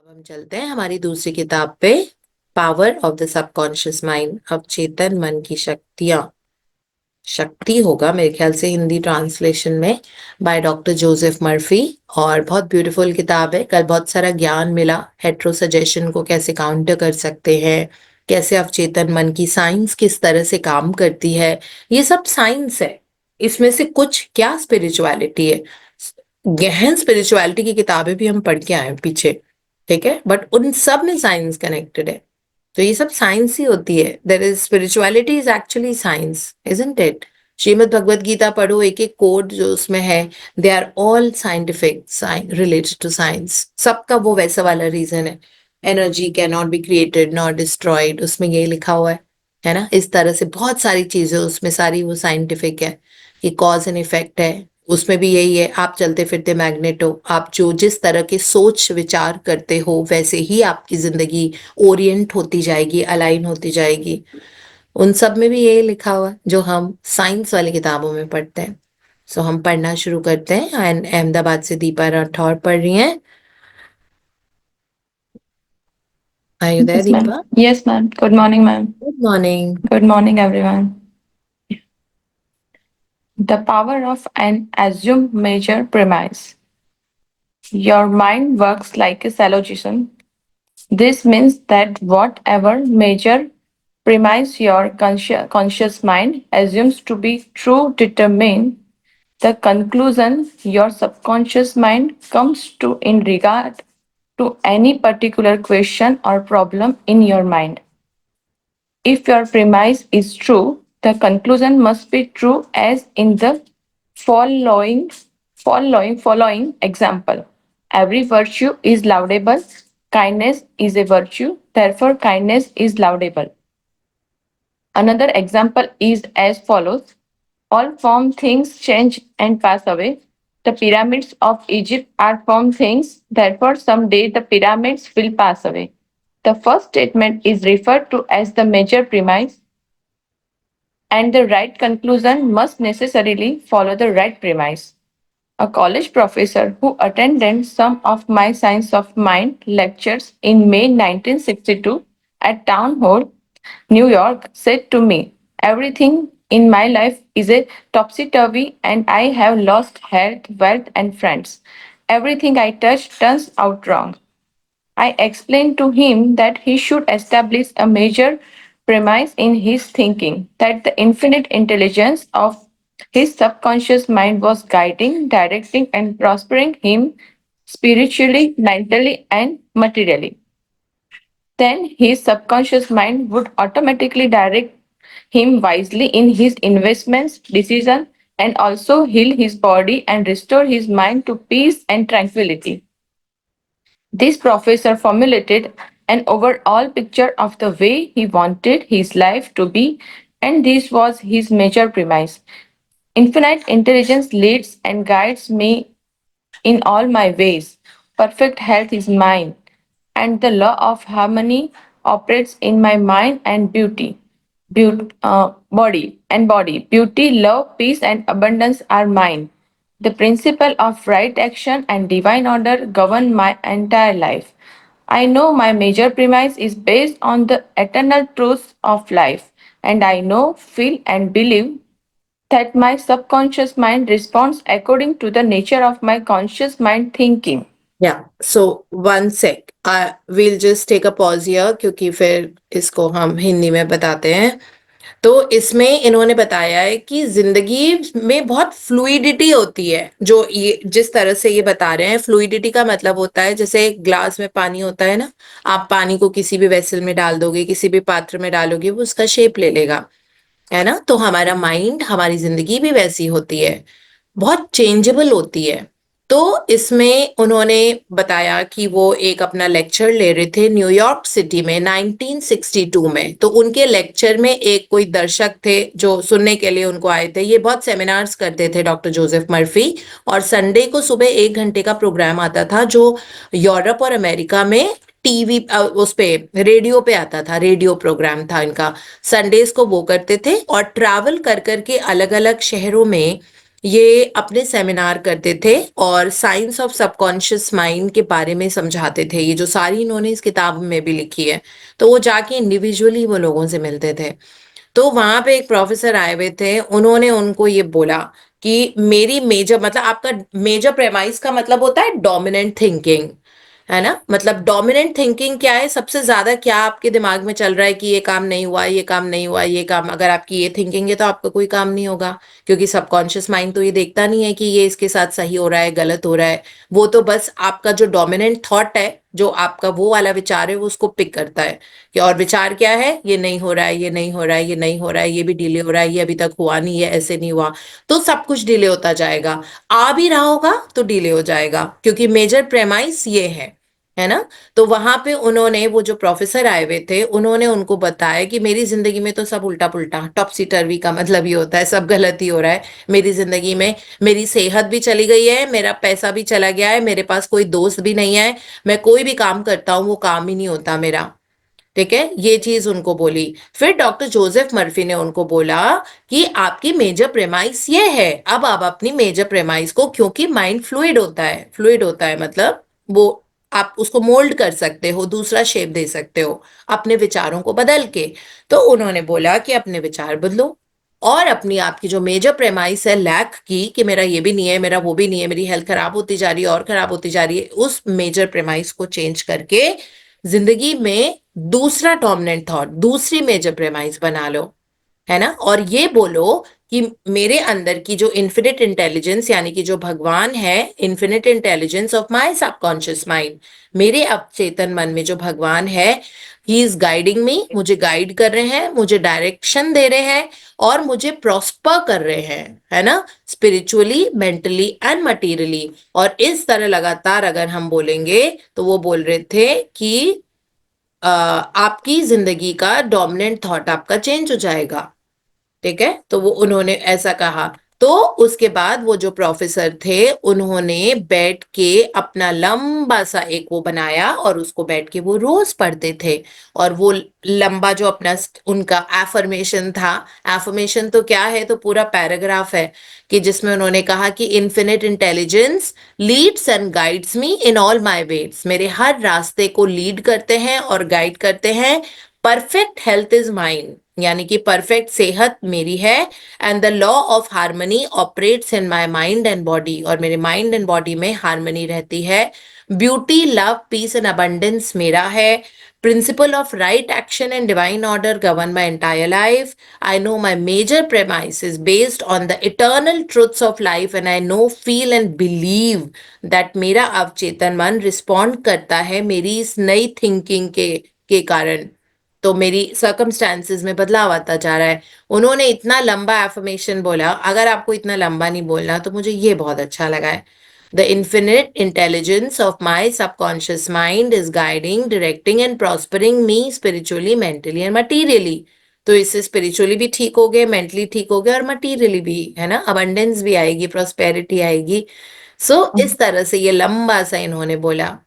अब हम चलते हैं हमारी दूसरी किताब पे, power of the subconscious mind, अवचेतन मन की शक्तियां। शक्ति होगा मेरे ख्याल से हिंदी ट्रांसलेशन में, बाय डॉक्टर जोसेफ मर्फी। और बहुत ब्यूटीफुल किताब है। कल बहुत सारा ज्ञान मिला, हेट्रो सजेशन को कैसे काउंटर कर सकते हैं, कैसे अवचेतन मन की साइंस किस तरह से काम करती है। ये सब साइंस है, इसमें से कुछ क्या स्पिरिचुअलिटी है। गहन स्पिरिचुअलिटी की किताबें भी हम पढ़ के आए हैं पीछे, ठीक है, बट उन सब में साइंस कनेक्टेड है। तो ये सब साइंस ही होती है। There is spirituality is actually science, isn't it. Shrimad Bhagavad Gita पढ़ो, एक एक कोड जो उसमें है, they are all scientific, related to science. सबका वो वैसा वाला रीजन है। Energy cannot be created not destroyed, उसमें ये लिखा हुआ है ना। इस तरह से बहुत सारी चीजें उसमें, सारी वो साइंटिफिक है। ये कॉज एंड इफेक्ट है, उसमें भी यही है। आप चलते फिरते मैग्नेट हो, आप जो जिस तरह के सोच विचार करते हो वैसे ही आपकी जिंदगी ओरिएंट होती जाएगी, अलाइन होती जाएगी। उन सब में भी यही लिखा हुआ है जो हम साइंस वाली किताबों में पढ़ते हैं। सो हम पढ़ना शुरू करते हैं। एंड अहमदाबाद से दीपा राठौर पढ़ रही हैं। Are you there Yes, ma'am. Deepa? Yes, ma'am. Good morning, ma'am. Good morning. Good morning, everyone. The power of an assumed major premise. Your mind works like a syllogism. This means that whatever major premise your conscious mind assumes to be true determine the conclusion your subconscious mind comes to in regard to any particular question or problem in your mind. If your premise is true, the conclusion must be true as in the following example. Every virtue is laudable. Kindness is a virtue. Therefore, kindness is laudable. Another example is as follows. All formed things change and pass away. The pyramids of Egypt are formed things. Therefore, someday the pyramids will pass away. The first statement is referred to as the major premise, and the right conclusion must necessarily follow the right premise. A college professor who attended some of my Science of Mind lectures in May 1962 at Town Hall, New York, said to me, "Everything in my life is a topsy turvy, and I have lost health, wealth, and friends. Everything I touch turns out wrong." I explained to him that he should establish a major premise in his thinking, that the infinite intelligence of his subconscious mind was guiding, directing, and prospering him spiritually, mentally, and materially. Then his subconscious mind would automatically direct him wisely in his investments, decisions, and also heal his body and restore his mind to peace and tranquility. This professor formulated an overall picture of the way he wanted his life to be, and this was his major premise. Infinite intelligence leads and guides me in all my ways. Perfect health is mine, and the law of harmony operates in my mind and body. Beauty, love, peace, and abundance are mine. The principle of right action and divine order govern my entire life. I know my major premise is based on the eternal truths of life, and I know, feel, and believe that my subconscious mind responds according to the nature of my conscious mind thinking. या so one sec, we'll just take a pause here, क्योंकि फिर इसको हम हिंदी में बताते हैं। तो इसमें इन्होंने बताया है कि जिंदगी में बहुत फ्लूइडिटी होती है। जो ये जिस तरह से ये बता रहे हैं, फ्लूइडिटी का मतलब होता है जैसे एक ग्लास में पानी होता है ना, आप पानी को किसी भी वेसल में डाल दोगे, किसी भी पात्र में डालोगे, वो उसका शेप ले लेगा, है ना। तो हमारा माइंड, हमारी जिंदगी भी वैसी होती है, बहुत चेंजेबल होती है। तो इसमें उन्होंने बताया कि वो एक अपना लेक्चर ले रहे थे न्यूयॉर्क सिटी में 1962 में। तो उनके लेक्चर में एक कोई दर्शक थे जो सुनने के लिए उनको आए थे। ये बहुत सेमिनार्स करते थे डॉक्टर जोसेफ मर्फी, और संडे को सुबह 1 घंटे का प्रोग्राम आता था जो यूरोप और अमेरिका में टीवी उस पे रेडियो पे आता था। रेडियो प्रोग्राम था इनका, संडेज को वो करते थे और ट्रैवल कर करके अलग अलग शहरों में ये अपने सेमिनार करते थे और साइंस ऑफ सबकॉन्शियस माइंड के बारे में समझाते थे, ये जो सारी इन्होंने इस किताब में भी लिखी है। तो वो जाके इंडिविजुअली वो लोगों से मिलते थे। तो वहां पे एक प्रोफेसर आए हुए थे, उन्होंने उनको ये बोला कि मेरी मेजर मतलब आपका मेजर प्रेमाइस का मतलब होता है डोमिनेंट थिंकिंग, है ना। मतलब डोमिनेंट थिंकिंग क्या है, सबसे ज्यादा क्या आपके दिमाग में चल रहा है कि ये काम नहीं हुआ, ये काम नहीं हुआ, ये काम। अगर आपकी ये थिंकिंग है तो आपका कोई काम नहीं होगा, क्योंकि सबकॉन्शियस माइंड तो ये देखता नहीं है कि ये इसके साथ सही हो रहा है गलत हो रहा है। वो तो बस आपका जो डोमिनेंट थॉट है, जो आपका वो वाला विचार है, वो उसको पिक करता है कि और विचार क्या है, ये नहीं हो रहा है, ये नहीं हो रहा है, ये नहीं हो रहा है, ये भी डिले हो रहा है, ये अभी तक हुआ नहीं है, ऐसे नहीं हुआ। तो सब कुछ डिले होता जाएगा। आ भी रहा होगा तो डिले हो जाएगा, क्योंकि मेजर प्रेमाइस ये है ना। तो वहां पे उन्होंने, वो जो प्रोफेसर आए हुए थे, उन्होंने उनको बताया कि मेरी जिंदगी में तो सब उल्टा पुल्टा, टॉपसी टर्वी का मतलब ये होता है, सब गलत ही हो रहा है मेरी जिंदगी में। मेरी सेहत भी चली गई है, मेरा पैसा भी चला गया है, मेरे पास कोई दोस्त भी नहीं है, मैं कोई भी काम करता हूँ वो काम ही नहीं होता मेरा। ठीक है, ये चीज उनको बोली। फिर डॉक्टर जोसेफ मर्फी ने उनको बोला कि आपकी मेजर प्रेमाइस ये है, अब आप अपनी मेजर प्रेमाइस को, क्योंकि माइंड फ्लूइड होता है, फ्लूइड होता है मतलब वो आप उसको मोल्ड कर सकते हो, दूसरा शेप दे सकते हो अपने विचारों को बदल के। तो उन्होंने बोला कि अपने विचार बदलो और अपनी आपकी जो मेजर प्रेमाइस है लैक की, कि मेरा ये भी नहीं है, मेरा वो भी नहीं है, मेरी हेल्थ खराब होती जा रही है और खराब होती जा रही है, उस मेजर प्रेमाइस को चेंज करके जिंदगी में दूसरा डोमिनेंट थॉट, दूसरी मेजर प्रेमाइस बना लो, है ना। और ये बोलो कि मेरे अंदर की जो इन्फिनिट इंटेलिजेंस, यानी कि जो भगवान है, infinite intelligence of my subconscious mind, मेरे अवचेतन मन में जो भगवान है, ही इज गाइडिंग मी, मुझे गाइड कर रहे हैं, मुझे डायरेक्शन दे रहे हैं और मुझे प्रॉस्पर कर रहे हैं, है ना, स्पिरिचुअली, मेंटली एंड मटीरियली। और इस तरह लगातार अगर हम बोलेंगे, तो वो बोल रहे थे कि आपकी जिंदगी का डोमिनेंट थॉट आपका चेंज हो जाएगा। ठीक है, तो वो उन्होंने ऐसा कहा। तो उसके बाद वो जो प्रोफेसर थे, उन्होंने बैठ के अपना लंबा सा एक वो बनाया और उसको बैठ के वो रोज पढ़ते थे। और वो लंबा जो अपना उनका एफर्मेशन था, एफर्मेशन तो क्या है, तो पूरा पैराग्राफ है, कि जिसमें उन्होंने कहा कि infinite intelligence leads and guides me in all my ways, मेरे हर रास्ते को लीड करते हैं और गाइड करते हैं। परफेक्ट हेल्थ इज माइन, यानी कि परफेक्ट सेहत मेरी है। And the law of harmony operates in my mind and body, और मेरे माइंड एंड बॉडी में हार्मनी रहती है। Beauty, love, peace and abundance मेरा है। Principle of right action and divine order govern my entire life. I know my major premise is based on the eternal truths of life, and I know, feel and believe that मेरा अवचेतन मन respond करता है मेरी इस नई thinking के कारण। तो मेरी सर्कमस्टांसेस में बदलाव आता जा रहा है। उन्होंने इतना लंबा एफर्मेशन बोला, अगर आपको इतना लंबा नहीं बोलना तो मुझे ये बहुत अच्छा लगा है। The infinite intelligence of my subconscious mind is guiding, directing and prospering me spiritually, mentally and materially. तो इससे स्पिरिचुअली भी ठीक हो गए, मेंटली ठीक हो गए और मटीरियली भी, है ना, अबंडेंस भी आएगी, प्रॉस्पेरिटी आएगी। सो इस तरह से ये लंबा सा इन्होंने बोला।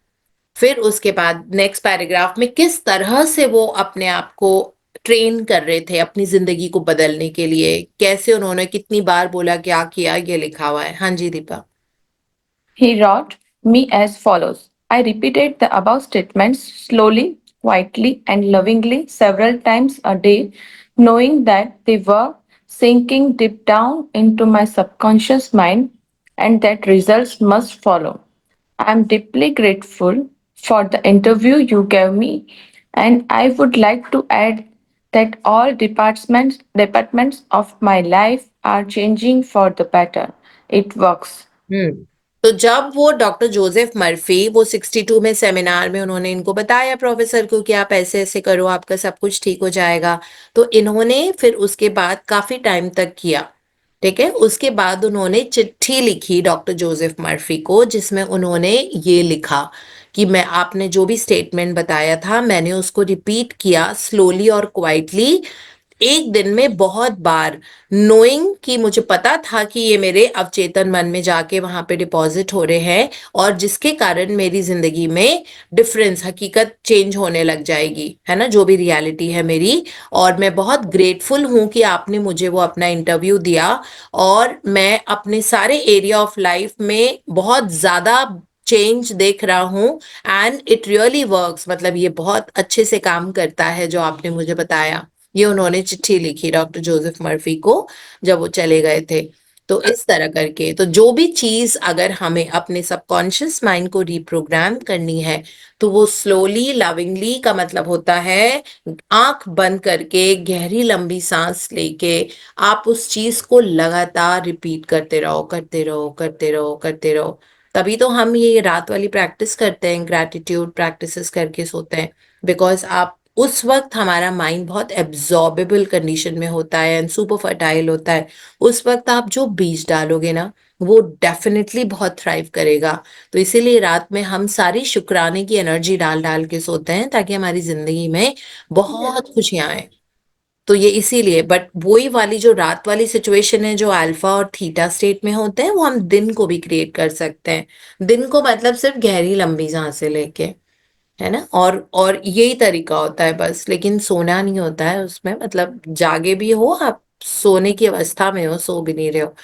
फिर उसके बाद नेक्स्ट पैराग्राफ में किस तरह से वो अपने आप को ट्रेन कर रहे थे अपनी जिंदगी को बदलने के लिए, कैसे उन्होंने कितनी बार बोला, क्या किया, ये लिखा हुआ है। हाँ जी Deepa. He wrote me as follows. I repeated the above statements slowly, quietly, and lovingly several times a day, knowing that they were sinking deep down into my subconscious mind and that results must follow. I am deeply grateful for the interview you gave me, and I would like to add that all departments of my life are changing for the better. It works. हम्म। तो जब वो doctor Joseph Murphy, वो 62 में seminar में उन्होंने इनको बताया professor को कि आप ऐसे ऐसे करो, आपका सब कुछ ठीक हो जाएगा। तो इन्होंने फिर उसके बाद काफी टाइम तक किया। ठीक है, उसके बाद उन्होंने चिट्ठी लिखी डॉक्टर जोसेफ मर्फी को, जिसमें उन्होंने ये लिखा कि मैं, आपने जो भी स्टेटमेंट बताया था, मैंने उसको रिपीट किया स्लोली और क्वाइटली एक दिन में बहुत बार, नोइंग कि मुझे पता था कि ये मेरे अवचेतन मन में जाके वहां पे डिपॉजिट हो रहे हैं, और जिसके कारण मेरी जिंदगी में डिफरेंस, हकीकत चेंज होने लग जाएगी, है ना, जो भी रियलिटी है मेरी। और मैं बहुत ग्रेटफुल हूं कि आपने मुझे वो अपना इंटरव्यू दिया, और मैं अपने सारे एरिया ऑफ लाइफ में बहुत ज्यादा चेंज देख रहा हूँ। एंड इट रियली वर्क्स, मतलब ये बहुत अच्छे से काम करता है जो आपने मुझे बताया। ये उन्होंने चिट्ठी लिखी डॉक्टर जोसेफ मर्फी को जब वो चले गए थे। तो इस तरह करके, तो जो भी चीज अगर हमें अपने सबकॉन्शियस माइंड को रिप्रोग्राम करनी है, तो वो स्लोली लविंगली का मतलब होता है आंख बंद करके गहरी लंबी सांस लेके आप उस चीज को लगातार रिपीट करते रहो, करते रहो, करते रहो, करते रहो। तभी तो हम ये रात वाली प्रैक्टिस करते हैं, ग्रैटिट्यूड प्रैक्टिसेस करके सोते हैं। बिकॉज आप उस वक्त, हमारा माइंड बहुत एब्जॉर्बेबल कंडीशन में होता है एंड सुपर फर्टाइल होता है। उस वक्त आप जो बीज डालोगे ना, वो डेफिनेटली बहुत थ्राइव करेगा। तो इसीलिए रात में हम सारी शुक्राने की एनर्जी डाल डाल के सोते हैं, ताकि हमारी जिंदगी में बहुत खुशियां आए। तो ये इसीलिए, बट वही वाली जो रात वाली सिचुएशन है, जो अल्फा और थीटा स्टेट में होते हैं, वो हम दिन को भी क्रिएट कर सकते हैं। दिन को मतलब सिर्फ गहरी लंबी सांसें लेके, है ना। और यही तरीका होता है बस, लेकिन सोना नहीं होता है उसमें, मतलब जागे भी हो आप, सोने की अवस्था में हो, सो भी नहीं रहे हो।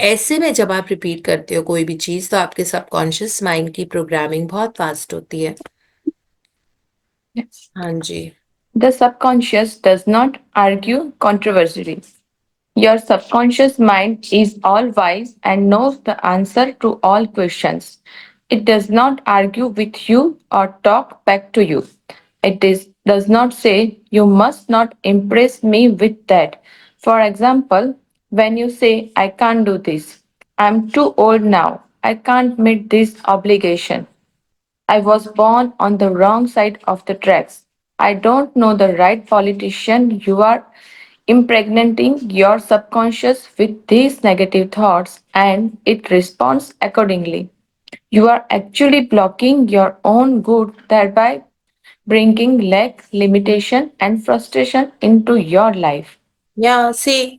ऐसे में जब आप रिपीट करते हो कोई भी चीज, तो आपके सबकॉन्शियस माइंड की प्रोग्रामिंग बहुत फास्ट होती है। Yes. हाँ जी। The subconscious does not argue controversially. Your subconscious mind is all wise and knows the answer to all questions. It does not argue with you or talk back to you. Does not say, you must not impress me with that. For example, when you say, I can't do this, I'm too old now, I can't meet this obligation. I was born on the wrong side of the tracks. I don't know the right politician. You are impregnating your subconscious with these negative thoughts and it responds accordingly. You are actually blocking your own good, thereby bringing lack, limitation, and frustration into your life. या सी,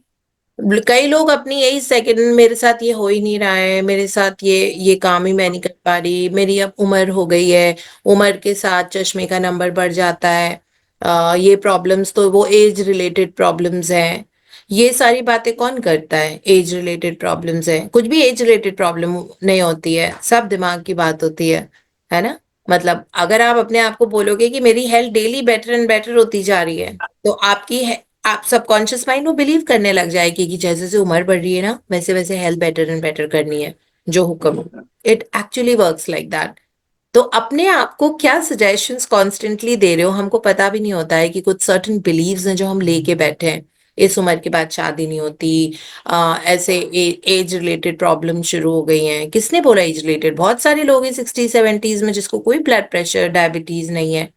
कई लोग अपनी यही second, मेरे साथ ये हो ही नहीं रहा है, मेरे साथ ये काम ही मैं नहीं कर पा रही, मेरी अब उम्र हो गई है, उम्र के साथ चश्मे का नंबर बढ़ जाता है, ये प्रॉब्लम्स तो वो एज रिलेटेड प्रॉब्लम्स हैं। ये सारी बातें कौन करता है? एज रिलेटेड प्रॉब्लम्स है, कुछ भी एज रिलेटेड प्रॉब्लम नहीं होती है, सब दिमाग की बात होती है ना। मतलब अगर आप अपने आप को बोलोगे कि मेरी health daily better and better होती जा रही है, तो आप सबकॉन्शियस माइंड वो बिलीव करने लग जाएगी कि जैसे जैसे उम्र बढ़ रही है ना, वैसे वैसे हेल्थ बेटर एंड बेटर करनी है, जो हुक्म। It actually works like that. तो अपने आप को क्या सजेशंस कॉन्स्टेंटली दे रहे हो, हमको पता भी नहीं होता है कि कुछ सर्टन बिलीव्स हैं जो हम लेके बैठे हैं। इस उम्र के बाद शादी नहीं होती, ऐसे एज रिलेटेड प्रॉब्लम शुरू हो गई हैं। किसने बोला एज रिलेटेड? बहुत सारे लोग हैं 60 70s में जिसको कोई ब्लड प्रेशर डायबिटीज नहीं है।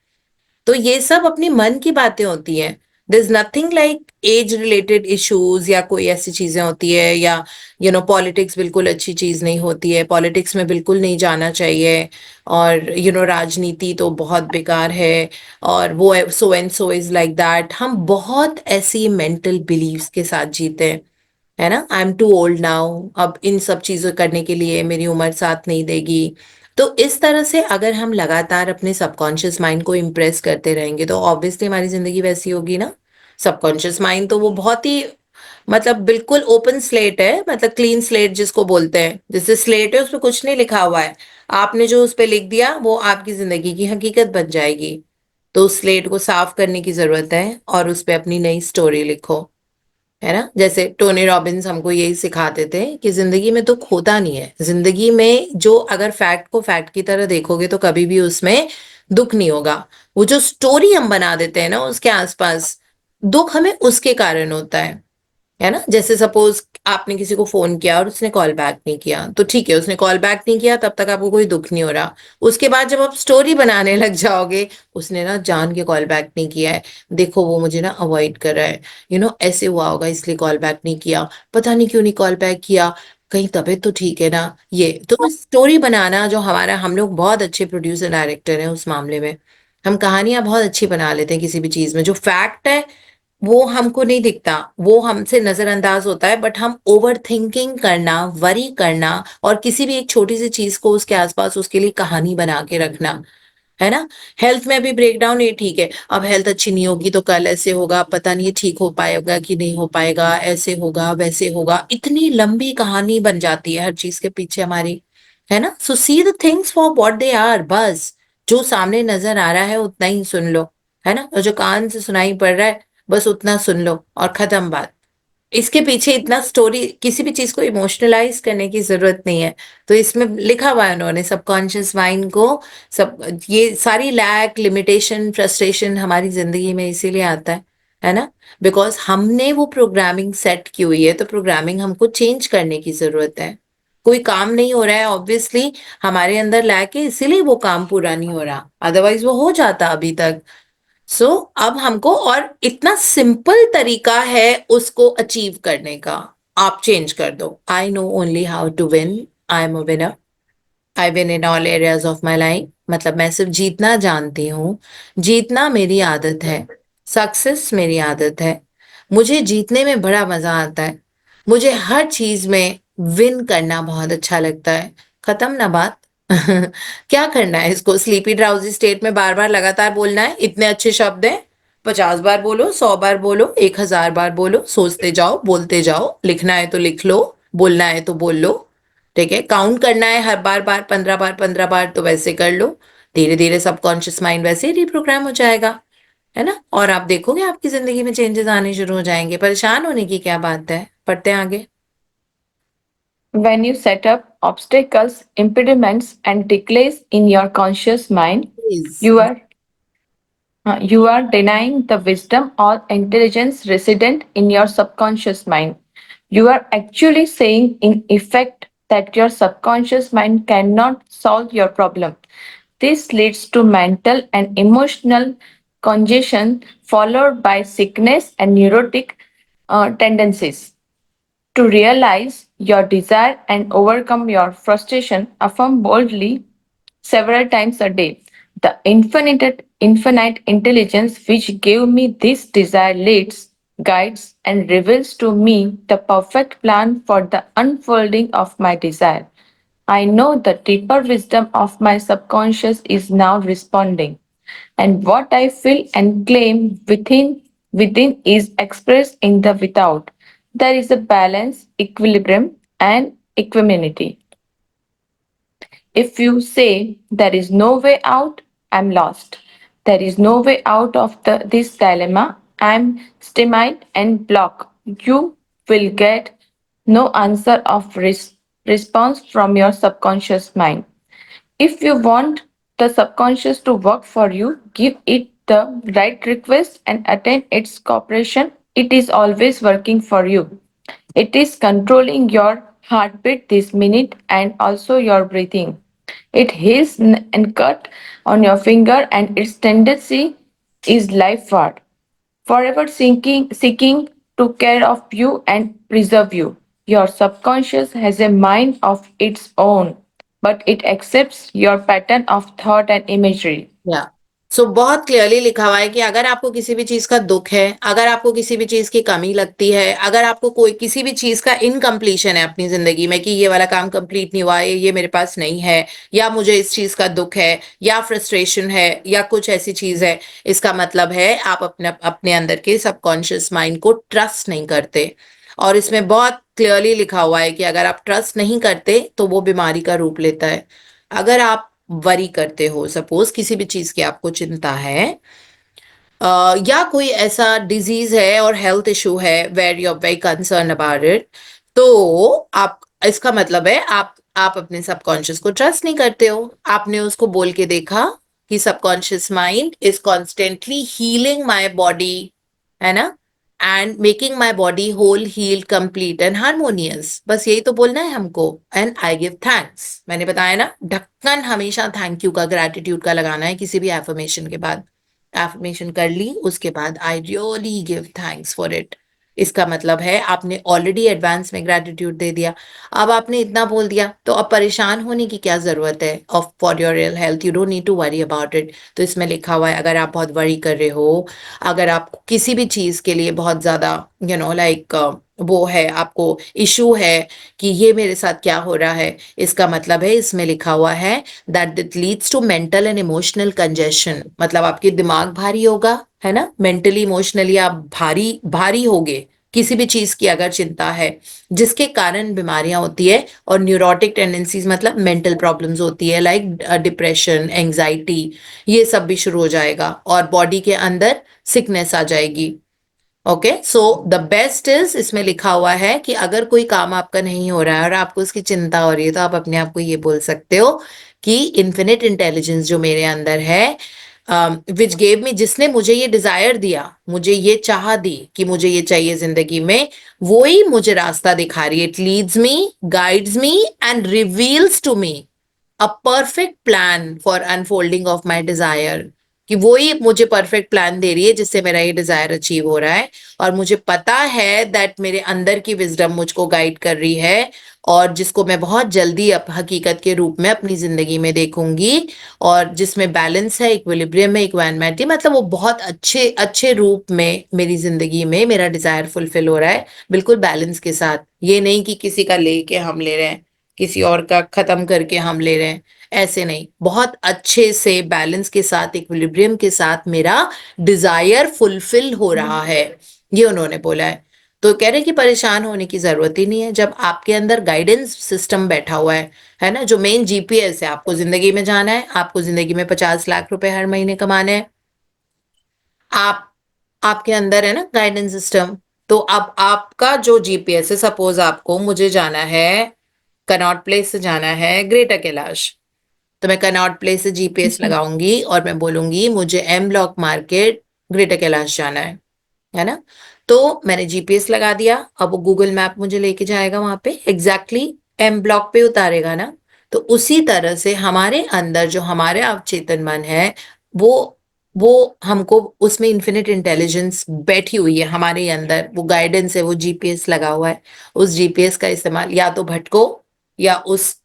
तो ये सब अपनी मन की बातें होती हैं। There is nothing like age related issues या कोई ऐसी चीजें होती है, या पॉलिटिक्स बिल्कुल अच्छी चीज नहीं होती है, पॉलिटिक्स में बिल्कुल नहीं जाना चाहिए, और राजनीति तो बहुत बेकार है, और वो so and so is like that. हम बहुत ऐसी मेंटल बिलीव्स के साथ जीते हैं, है ना। I am too old now, अब इन सब चीजों करने के लिए मेरी उम्र साथ नहीं देगी। तो इस तरह से अगर हम लगातार अपने सबकॉन्शियस माइंड को इम्प्रेस करते रहेंगे, तो ऑब्वियसली हमारी जिंदगी वैसी होगी ना। सबकॉन्शियस माइंड तो वो बहुत ही, मतलब बिल्कुल ओपन स्लेट है, मतलब क्लीन स्लेट जिसको बोलते हैं, जैसे स्लेट है उसपे कुछ नहीं लिखा हुआ है, आपने जो उस पे लिख दिया वो आपकी जिंदगी की हकीकत बन जाएगी। तो उस स्लेट को साफ करने की जरूरत है, और उस पे अपनी नई स्टोरी लिखो, है ना। जैसे टोनी रॉबिन्स हमको यही सिखाते थे कि जिंदगी में दुख होता नहीं है, जिंदगी में जो अगर फैक्ट को फैक्ट की तरह देखोगे तो कभी भी उसमें दुख नहीं होगा। वो जो स्टोरी हम बना देते हैं ना उसके आसपास, दुख हमें उसके कारण होता है ना। जैसे सपोज आपने किसी को फोन किया और उसने कॉल बैक नहीं किया, तो ठीक है, उसने कॉल बैक नहीं किया, तब तक आपको कोई दुख नहीं हो रहा। उसके बाद जब आप स्टोरी बनाने लग जाओगे, उसने ना जान के कॉल बैक नहीं किया है, देखो वो मुझे ना अवॉइड कर रहा है, ऐसे हुआ होगा इसलिए कॉल बैक नहीं किया, पता नहीं क्यों नहीं कॉल बैक किया, कहीं तबीयत तो ठीक है ना। ये तो स्टोरी बनाना, जो हमारा, हम लोग बहुत अच्छे प्रोड्यूसर डायरेक्टर हैं उस मामले में। हम कहानियां बहुत अच्छी बना लेते हैं किसी भी चीज में, जो फैक्ट है वो हमको नहीं दिखता, वो हमसे नजरअंदाज होता है, बट हम ओवर थिंकिंग करना, वरी करना, और किसी भी एक छोटी सी चीज को उसके आसपास उसके लिए कहानी बना के रखना, है ना। हेल्थ में भी ब्रेकडाउन, ये ठीक है, अब हेल्थ अच्छी नहीं होगी तो कल ऐसे होगा, पता नहीं ये ठीक हो पाएगा कि नहीं हो पाएगा, ऐसे होगा वैसे होगा, इतनी लंबी कहानी बन जाती है हर चीज के पीछे हमारी, है ना। So see the things for what they are, बस जो सामने नजर आ रहा है उतना ही सुन लो, है ना, और जो कान से सुनाई पड़ रहा है बस उतना सुन लो और खत्म बात। इसके पीछे इतना स्टोरी, किसी भी चीज को इमोशनलाइज करने की जरूरत नहीं है। तो इसमें लिखा हुआ है उन्होंने, सबकॉन्शियस माइंड को, सब ये सारी लैक, लिमिटेशन, फ्रस्ट्रेशन हमारी जिंदगी में इसीलिए आता है ना, बिकॉज हमने वो प्रोग्रामिंग सेट की हुई है, तो प्रोग्रामिंग हमको चेंज करने की जरूरत है। कोई काम नहीं हो रहा है ऑब्वियसली, हमारे अंदर लैक है, इसीलिए वो काम पूरा नहीं हो रहा, अदरवाइज वो हो जाता अभी तक। सो अब हमको, और इतना सिंपल तरीका है उसको अचीव करने का, आप चेंज कर दो, I know only how to win, I am a winner, I win in all areas of my life, मतलब मैं सिर्फ जीतना जानती हूँ, जीतना मेरी आदत है, सक्सेस मेरी आदत है, मुझे जीतने में बड़ा मजा आता है, मुझे हर चीज में विन करना बहुत अच्छा लगता है, खत्म ना बात। क्या करना है इसको, स्लीपी ड्राउजी स्टेट में बार बार लगातार बोलना है, इतने अच्छे शब्द हैं, 50 बार बोलो, 100 बार बोलो, 1000 बार बोलो, सोचते जाओ, बोलते जाओ, लिखना है तो लिख लो, बोलना है तो बोल लो, ठीक है, काउंट करना है हर बार बार 15 बार 15 बार, तो वैसे कर लो, धीरे धीरे सबकॉन्शियस माइंड वैसे ही रिप्रोग्राम हो जाएगा, है ना, और आप देखोगे आपकी जिंदगी में चेंजेस आने शुरू हो जाएंगे, परेशान होने की क्या बात है, पढ़ते हैं आगे। When you set up obstacles, impediments, and delays in your conscious mind, Please. you are you are denying the wisdom or intelligence resident in your subconscious mind. You are actually saying, in effect, that your subconscious mind cannot solve your problem. This leads to mental and emotional congestion, followed by sickness and neurotic tendencies. To realize your desire and overcome your frustration, affirm boldly several times a day. The infinite intelligence which gave me this desire leads, guides, and reveals to me the perfect plan for the unfolding of my desire. I know the deeper wisdom of my subconscious is now responding, and what I feel and claim within is expressed in the without. There is a balance, equilibrium, and equanimity. If you say there is no way out, I'm lost. There is no way out of this dilemma. I'm stymied and blocked. You will get no answer of response from your subconscious mind. If you want the subconscious to work for you, give it the right request and attend its cooperation. It is always working for you. It is controlling your heartbeat this minute and also your breathing. It heals and cut on your finger, and its tendency is lifeward, forever seeking to care of you and preserve you. Your subconscious has a mind of its own, but it accepts your pattern of thought and imagery. या सो बहुत clearly लिखा हुआ है कि अगर आपको किसी भी चीज का दुख है, अगर आपको किसी भी चीज की कमी लगती है, अगर आपको कोई किसी भी चीज का इनकम्प्लीशन है अपनी जिंदगी में, कि ये वाला काम कंप्लीट नहीं हुआ है, ये मेरे पास नहीं है, या मुझे इस चीज का दुख है, या फ्रस्ट्रेशन है, या कुछ ऐसी चीज है, इसका मतलब है आप अपने अपने अंदर के सबकॉन्शियस माइंड को ट्रस्ट नहीं करते। और इसमें बहुत क्लियरली लिखा हुआ है कि अगर आप ट्रस्ट नहीं करते तो वो बीमारी का रूप लेता है। अगर आप वरी करते हो, सपोज किसी भी चीज की आपको चिंता है, या कोई ऐसा डिजीज है और हेल्थ इशू है where you are very concern about it, तो आप, इसका मतलब है आप अपने सबकॉन्शियस को ट्रस्ट नहीं करते हो। आपने उसको बोल के देखा कि subconscious mind is constantly healing my body, है ना, and making my body whole, heal, complete and harmonious, बस यही तो बोलना है हमको। एंड आई गिव थैंक्स, मैंने बताया ना, ढक्कन हमेशा थैंक यू का, ग्रैटिट्यूड का लगाना है किसी भी एफर्मेशन के बाद। एफर्मेशन कर ली उसके बाद I really give thanks for it, इसका मतलब है आपने ऑलरेडी एडवांस में ग्रैटिट्यूड दे दिया। अब आपने इतना बोल दिया तो अब परेशान होने की क्या जरूरत है? Of for your real health you don't need to worry about it. तो इसमें लिखा हुआ है अगर आप बहुत वरी कर रहे हो, अगर आप किसी भी चीज के लिए बहुत ज्यादा लाइक वो है, आपको इशू है कि ये मेरे साथ क्या हो रहा है, इसका मतलब है इसमें लिखा हुआ है that it leads to mental and emotional congestion. मतलब आपके दिमाग भारी होगा, है ना, मेंटली इमोशनली आप भारी भारी होगे किसी भी चीज की अगर चिंता है, जिसके कारण बीमारियां होती है। और न्यूरोटिक टेंडेंसीज मतलब मेंटल प्रॉब्लम्स होती है, लाइक डिप्रेशन, एंजाइटी, ये सब भी शुरू हो जाएगा और बॉडी के अंदर सिकनेस आ जाएगी। Okay, so the best is, इसमें लिखा हुआ है कि अगर कोई काम आपका नहीं हो रहा है और आपको उसकी चिंता हो रही है, तो आप अपने आप को ये बोल सकते हो कि इन्फिनिट इंटेलिजेंस जो मेरे अंदर है, विच गेव मी, जिसने मुझे ये डिजायर दिया, मुझे ये चाह दी कि मुझे ये चाहिए जिंदगी में, वो ही मुझे रास्ता दिखा रही है। It leads me, guides me and reveals to me a perfect plan for unfolding of my desire. कि वो ही मुझे परफेक्ट प्लान दे रही है जिससे मेरा ये डिजायर अचीव हो रहा है। और मुझे पता है दैट मेरे अंदर की विजडम मुझको गाइड कर रही है, और जिसको मैं बहुत जल्दी हकीकत के रूप में अपनी जिंदगी में देखूंगी, और जिसमें बैलेंस है, इक्विलिब्रियम है, इक्वानिमिटी, मतलब वो बहुत अच्छे अच्छे रूप में मेरी जिंदगी में मेरा डिजायर फुलफिल हो रहा है, बिल्कुल बैलेंस के साथ। ये नहीं कि किसी का लेके हम ले रहे हैं, किसी और का खत्म करके हम ले रहे हैं, ऐसे नहीं, बहुत अच्छे से बैलेंस के साथ, इक्विलिब्रियम के साथ मेरा डिजायर फुलफिल हो रहा है, ये उन्होंने बोला है। तो कह रहे कि परेशान होने की जरूरत ही नहीं है जब आपके अंदर गाइडेंस सिस्टम बैठा हुआ है ना, जो मेन जीपीएस है। आपको जिंदगी में जाना है, आपको जिंदगी में 50 लाख रुपए हर महीने कमाने हैं, आप आपके अंदर है ना गाइडेंस सिस्टम। तो अब आपका जो जीपीएस है, सपोज आपको, मुझे जाना है कनॉट प्लेस से जाना है ग्रेटर कैलाश, तो मैं कनॉट प्लेस से जीपीएस लगाऊंगी और मैं बोलूंगी मुझे M block market Greater Kailash जाना है ना। तो मैंने जीपीएस लगा दिया, अब वो गूगल मैप मुझे लेके जाएगा वहां पे, एग्जैक्टली एम ब्लॉक पे उतारेगा ना। तो उसी तरह से हमारे अंदर जो हमारे अवचेतन मन है, वो वो हमको, उसमें इन्फिनिट इंटेलिजेंस बैठी हुई है हमारे अंदर, वो गाइडेंस है, वो जीपीएस लगा हुआ है। उस जीपीएस का इस्तेमाल, या तो भटको या उस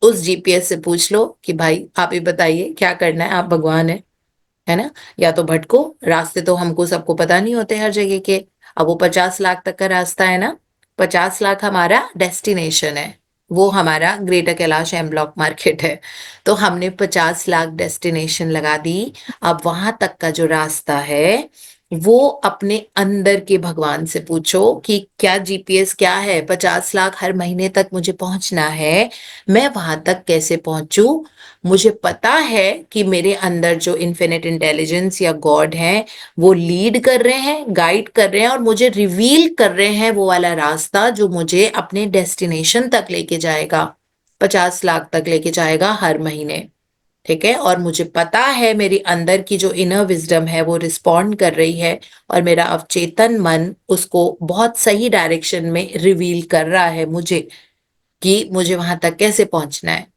जीपीएस से पूछ लो कि भाई आप ही बताइए क्या करना है, आप भगवान है ना। या तो भटको, रास्ते तो हमको सबको पता नहीं होते हर जगह के। अब वो 50 लाख तक का रास्ता है ना, 50 लाख हमारा डेस्टिनेशन है, वो हमारा Greater Kailash M block market है। तो हमने 50 लाख डेस्टिनेशन लगा दी। अब वहां तक का जो रास्ता है, वो अपने अंदर के भगवान से पूछो कि क्या जीपीएस क्या है, 50 लाख हर महीने तक मुझे पहुंचना है, मैं वहां तक कैसे पहुंचू? मुझे पता है कि मेरे अंदर जो इन्फिनिट इंटेलिजेंस या गॉड है, वो लीड कर रहे हैं, गाइड कर रहे हैं, और मुझे रिवील कर रहे हैं वो वाला रास्ता जो मुझे अपने डेस्टिनेशन तक लेके जाएगा, 50 लाख तक लेके जाएगा हर महीने। ठीक है, और मुझे पता है मेरी अंदर की जो इनर विजडम है वो रिस्पॉन्ड कर रही है, और मेरा अवचेतन मन उसको बहुत सही डायरेक्शन में रिवील कर रहा है मुझे, कि मुझे वहां तक कैसे पहुंचना है।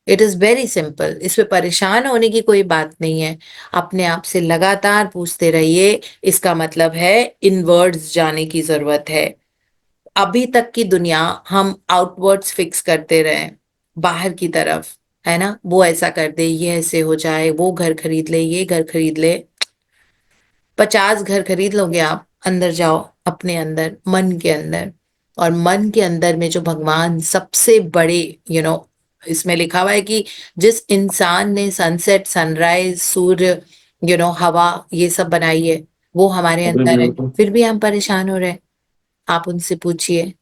इट इज वेरी सिंपल, इसमें परेशान होने की कोई बात नहीं है। अपने आप से लगातार पूछते रहिए, इसका मतलब है इनवर्ड्स जाने की जरूरत है। अभी तक की दुनिया हम आउटवर्ड्स फिक्स करते रहे, बाहर की तरफ, है ना, वो ऐसा कर दे, ये ऐसे हो जाए, वो घर खरीद ले, ये घर खरीद ले, 50 घर खरीद लोगे आप? अंदर जाओ, अपने अंदर, मन के अंदर। और मन के अंदर में जो भगवान सबसे बड़े, इसमें लिखा हुआ है कि जिस इंसान ने सनसेट, सनराइज, सूर्य, हवा, ये सब बनाई है, वो हमारे अंदर है, फिर भी हम परेशान हो रहे हैं। आप उनसे पूछिए,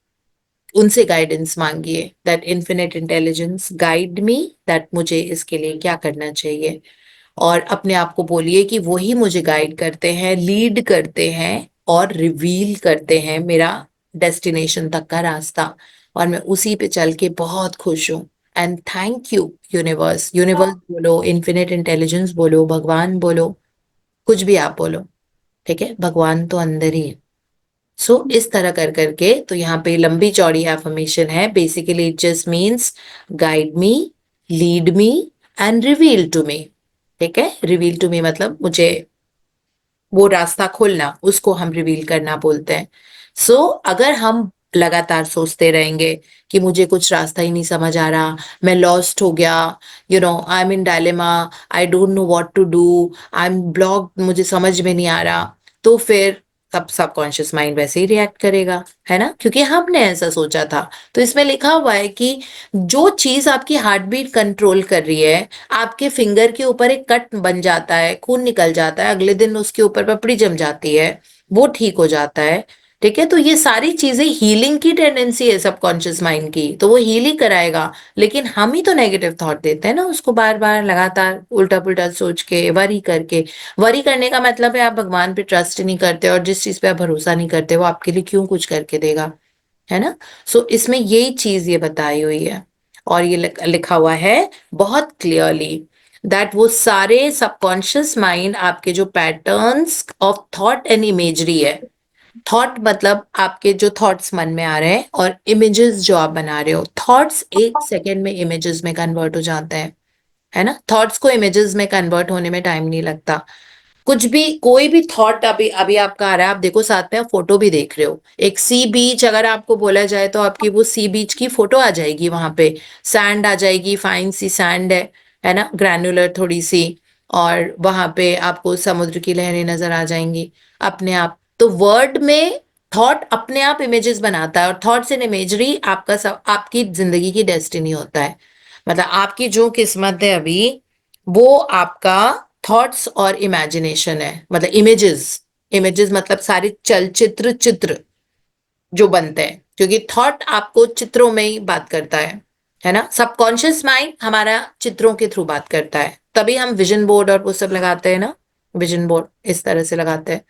उनसे गाइडेंस मांगिए, that infinite intelligence guide me, that मुझे इसके लिए क्या करना चाहिए। और अपने आप को बोलिए कि वो ही मुझे गाइड करते हैं, लीड करते हैं, और रिवील करते हैं मेरा डेस्टिनेशन तक का रास्ता, और मैं उसी पे चल के बहुत खुश हूँ। And thank you universe, universe बोलो, इन्फिनिट इंटेलिजेंस बोलो, भगवान बोलो, कुछ भी आप बोलो, ठीक है, भगवान तो अंदर ही है। सो इस तरह कर करके, तो यहाँ पे लंबी चौड़ी एफर्मेशन है, basically it just means guide me, lead me and reveal to me. ठीक है, रिवील टू मी मतलब मुझे वो रास्ता खोलना, उसको हम रिवील करना बोलते हैं। सो अगर हम लगातार सोचते रहेंगे कि मुझे कुछ रास्ता ही नहीं समझ आ रहा, मैं लॉस्ट हो गया, I am in dilemma, I don't know what to do, I am blocked, मुझे समझ में नहीं आ रहा, तो फिर अब सबकॉन्शियस माइंड वैसे ही रिएक्ट करेगा, है ना, क्योंकि हमने ऐसा सोचा था। तो इसमें लिखा हुआ है कि जो चीज आपकी हार्ट बीट कंट्रोल कर रही है, आपके फिंगर के ऊपर एक कट बन जाता है, खून निकल जाता है, अगले दिन उसके ऊपर पपड़ी जम जाती है, वो ठीक हो जाता है। ठीक है, तो ये सारी चीजें हीलिंग की टेंडेंसी है सबकॉन्शियस माइंड की, तो वो हील ही कराएगा। लेकिन हम ही तो नेगेटिव थॉट देते हैं ना उसको, बार बार लगातार उल्टा पुल्टा सोच के, वरी करके। वरी करने का मतलब है आप भगवान पे ट्रस्ट ही नहीं करते, और जिस चीज पे आप भरोसा नहीं करते वो आपके लिए क्यों कुछ करके देगा, है ना। सो इसमें यही चीज ये बताई हुई है, और ये लिखा हुआ है बहुत क्लियरली दैट वो सारे सबकॉन्शियस माइंड आपके जो patterns of thought and imagery है, थॉट मतलब आपके जो थॉट्स मन में आ रहे हैं, और इमेजेस जो आप बना रहे हो, थॉट्स 1 सेकेंड में इमेजेस में कन्वर्ट हो जाते हैं, है ना। थॉट्स को इमेजेस में कन्वर्ट होने में टाइम नहीं लगता। कुछ भी, कोई भी थॉट अभी अभी आपका आ रहा है, आप देखो साथ में आप फोटो भी देख रहे हो, एक सी बीच अगर आपको बोला जाए तो आपकी वो सी बीच की फोटो आ जाएगी, वहां पे सैंड आ जाएगी, फाइन सी सैंड है ना, ग्रैनुलर थोड़ी सी, और वहां पे आपको समुद्र की लहरें नजर आ जाएंगी अपने आप। तो वर्ड में थॉट अपने आप इमेजेस बनाता है, और थॉट्स एंड इमेजरी आपका सब आपकी जिंदगी की डेस्टिनी होता है। मतलब आपकी जो किस्मत है अभी, वो आपका थॉट्स और इमेजिनेशन है, मतलब इमेजेस। इमेजेस मतलब सारे चलचित्र, चित्र जो बनते हैं, क्योंकि थॉट आपको चित्रों में ही बात करता है ना। सबकॉन्शियस माइंड हमारा चित्रों के थ्रू बात करता है, तभी हम विजन बोर्ड और वो सब लगाते हैं ना, विजन बोर्ड इस तरह से लगाते हैं,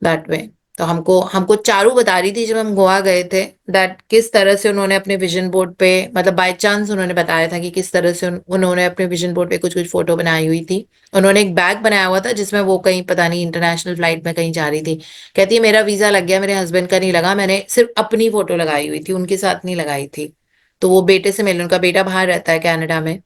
दैट वे। तो हमको हमको चारू बता रही थी जब हम गोवा गए थे, दैट किस तरह से उन्होंने अपने विजन बोर्ड पे, मतलब बाय चांस उन्होंने बताया था कि किस तरह से उन्होंने अपने विजन बोर्ड पे कुछ कुछ फोटो बनाई हुई थी। उन्होंने एक बैग बनाया हुआ था जिसमें वो कहीं पता नहीं इंटरनेशनल फ्लाइट में कहीं जा रही थी। कहती है मेरा वीजा लग गया, मेरे हस्बैंड का नहीं लगा, मैंने सिर्फ अपनी फोटो लगाई हुई थी, उनके साथ नहीं लगाई थी। तो वो बेटे से मिलने, उनका बेटा बाहर रहता है कनाडा में,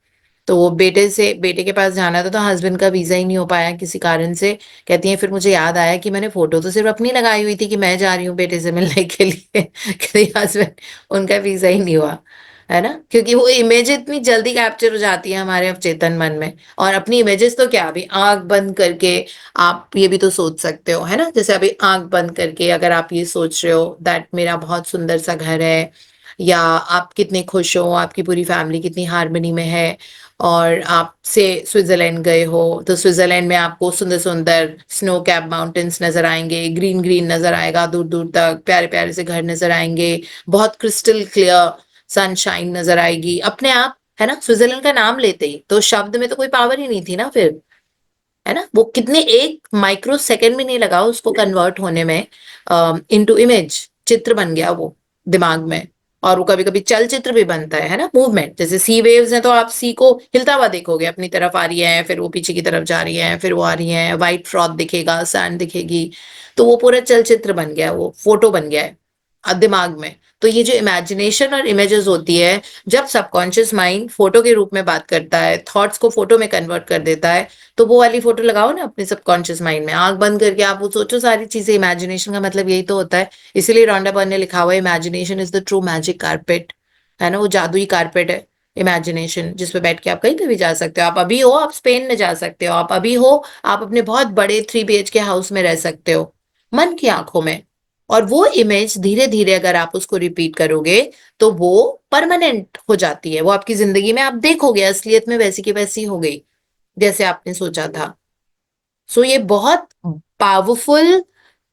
तो वो बेटे के पास जाना था, तो हस्बैंड का वीजा ही नहीं हो पाया किसी कारण से। कहती हैं फिर मुझे याद आया कि मैंने फोटो तो सिर्फ अपनी लगाई हुई थी कि मैं जा रही हूँ बेटे से मिलने के लिए। कहती हस्बैंड, उनका वीजा ही नहीं हुआ, है ना, क्योंकि वो इमेज इतनी जल्दी कैप्चर हो जाती है हमारे अवचेतन मन में। और अपनी इमेजेस तो क्या, अभी आंख बंद करके आप ये भी तो सोच सकते हो, है ना, जैसे अभी आंख बंद करके अगर आप ये सोच रहे हो दैट मेरा बहुत सुंदर सा घर है, या आप कितने खुश हो, आपकी पूरी फैमिली कितनी हार्मनी में है, और आप से स्विट्जरलैंड गए हो, तो स्विट्जरलैंड में आपको सुंदर सुंदर स्नो कैप माउंटेन्स नजर आएंगे, ग्रीन ग्रीन नजर आएगा दूर दूर तक, प्यारे प्यारे से घर नजर आएंगे, बहुत क्रिस्टल क्लियर सनशाइन नजर आएगी अपने आप, है ना। स्विट्जरलैंड का नाम लेते ही तो शब्द में तो कोई पावर ही नहीं थी ना फिर, है ना। वो कितने एक माइक्रो सेकेंड भी नहीं लगा उसको कन्वर्ट होने में इनटू इमेज, चित्र बन गया वो दिमाग में। और वो कभी कभी चलचित्र भी बनता है ना, मूवमेंट, जैसे सी वेव्स हैं तो आप सी को हिलता हुआ देखोगे, अपनी तरफ आ रही है, फिर वो पीछे की तरफ जा रही है, फिर वो आ रही है, व्हाइट फ्रॉथ दिखेगा, सैंड दिखेगी, तो वो पूरा चलचित्र बन गया, वो फोटो बन गया है दिमाग में। तो ये जो इमेजिनेशन और इमेजेस होती है, जब सबकॉन्शियस माइंड फोटो के रूप में बात करता है, थॉट्स को फोटो में कन्वर्ट कर देता है, तो वो वाली फोटो लगाओ ना अपने सबकॉन्शियस माइंड में, आंख बंद करके आप वो सोचो सारी चीजें। इमेजिनेशन का मतलब यही तो होता है, इसीलिए रॉन्डा बर्न ने लिखा हुआ है imagination is the true magic carpet, है ना, वो जादुई कारपेट है इमेजिनेशन, जिसपे बैठ के आप कहीं पे भी जा सकते हो। आप अभी हो, आप स्पेन में जा सकते हो, आप अभी हो, आप अपने बहुत बड़े 3 BHK हाउस में रह सकते हो, मन की आंखों में। और वो इमेज धीरे धीरे अगर आप उसको रिपीट करोगे, तो वो परमानेंट हो जाती है, वो आपकी जिंदगी में आप देखोगे असलियत में वैसी की वैसी हो गई जैसे आपने सोचा था। सो ये बहुत पावरफुल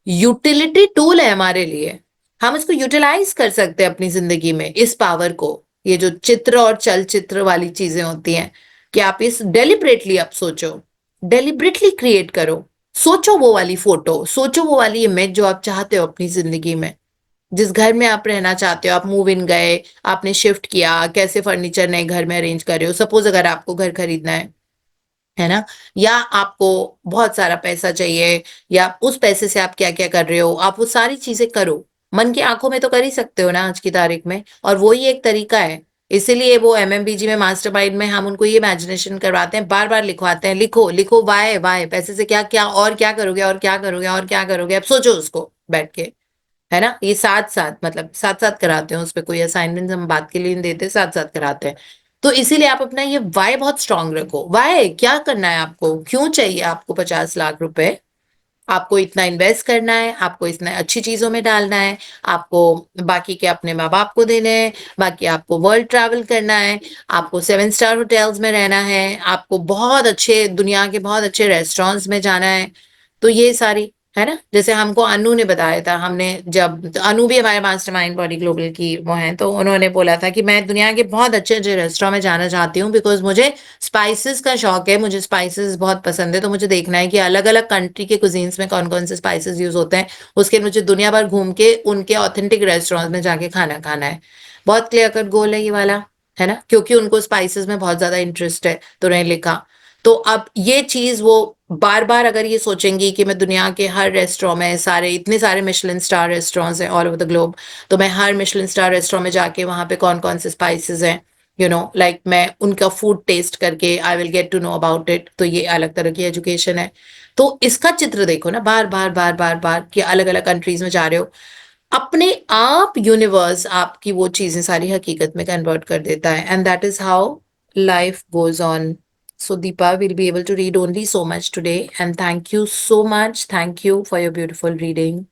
यूटिलिटी टूल है हमारे लिए, हम इसको यूटिलाइज कर सकते हैं अपनी जिंदगी में, इस पावर को। ये जो चित्र और चलचित्र वाली चीजें होती हैं, कि आप इस डेलिबरेटली आप सोचो, डेलिबरेटली क्रिएट करो, सोचो वो वाली फोटो, सोचो वो वाली इमेज जो आप चाहते हो अपनी जिंदगी में। जिस घर में आप रहना चाहते हो, आप मूव इन गए, आपने शिफ्ट किया, कैसे फर्नीचर नए घर में अरेंज कर रहे हो, सपोज अगर आपको घर खरीदना है ना, या आपको बहुत सारा पैसा चाहिए, या उस पैसे से आप क्या क्या कर रहे हो, आप वो सारी चीजें करो, मन की आंखों में तो कर ही सकते हो ना आज की तारीख में, और वो ही एक तरीका है। इसीलिए वो MMBG में मास्टरमाइंड में हम उनको ये इमेजिनेशन करवाते हैं, बार बार लिखवाते हैं, लिखो लिखो, वाई वाई पैसे से क्या क्या, और क्या करोगे, और क्या करोगे, और क्या करोगे, अब सोचो उसको बैठ के, है ना, ये साथ साथ मतलब साथ साथ कराते हैं, उस पे कोई असाइनमेंट हम बात के लिए नहीं देते, साथ साथ कराते हैं। तो इसीलिए आप अपना ये वाई बहुत स्ट्रांग रखो। वाई क्या करना है आपको, क्यों चाहिए आपको 50 लाख रुपए, आपको इतना इन्वेस्ट करना है, आपको इतना अच्छी चीजों में डालना है, आपको बाकी के अपने माँ बाप को देने हैं, बाकी आपको वर्ल्ड ट्रैवल करना है, आपको 7 स्टार होटल्स में रहना है, आपको बहुत अच्छे दुनिया के बहुत अच्छे रेस्टोरेंट्स में जाना है। तो ये सारी है ना, जैसे हमको अनु ने बताया था, हमने जब तो अनु भी हमारे मास्टरमाइंड बॉडी ग्लोबल की वो हैं, तो उन्होंने बोला था कि मैं दुनिया के बहुत अच्छे अच्छे रेस्टोरेंट में जाना चाहती हूँ बिकॉज मुझे स्पाइसेस का शौक है, मुझे स्पाइसेस बहुत पसंद है, तो मुझे देखना है कि अलग अलग कंट्री के कुजीन्स में कौन कौन से स्पाइसेस यूज होते हैं, उसके मुझे दुनिया भर घूम के उनके ऑथेंटिक रेस्टोरेंट में जाके खाना खाना है। बहुत क्लियर कट गोल है ये वाला, है ना, क्योंकि उनको स्पाइसेस में बहुत ज्यादा इंटरेस्ट है, तो उन्होंने लिखा। तो अब ये चीज वो बार बार अगर ये सोचेंगी कि मैं दुनिया के हर रेस्टोरेंट में, सारे इतने सारे मिशेलिन स्टार रेस्टोरेंट्स हैं ऑल ओवर द ग्लोब, तो मैं हर मिशेलिन स्टार रेस्टोरेंट में जाके वहां पे कौन कौन से स्पाइसेस हैं, लाइक मैं उनका फूड टेस्ट करके I will get to know about it, तो ये अलग तरह की एजुकेशन है। तो इसका चित्र देखो ना, बार बार बार बार बार कि अलग अलग कंट्रीज में जा रहे हो, अपने आप यूनिवर्स आपकी वो चीजें सारी हकीकत में कन्वर्ट कर देता है, and that is how life goes on. So, Deepa will be able to read only so much today. And thank you so much. Thank you for your beautiful reading.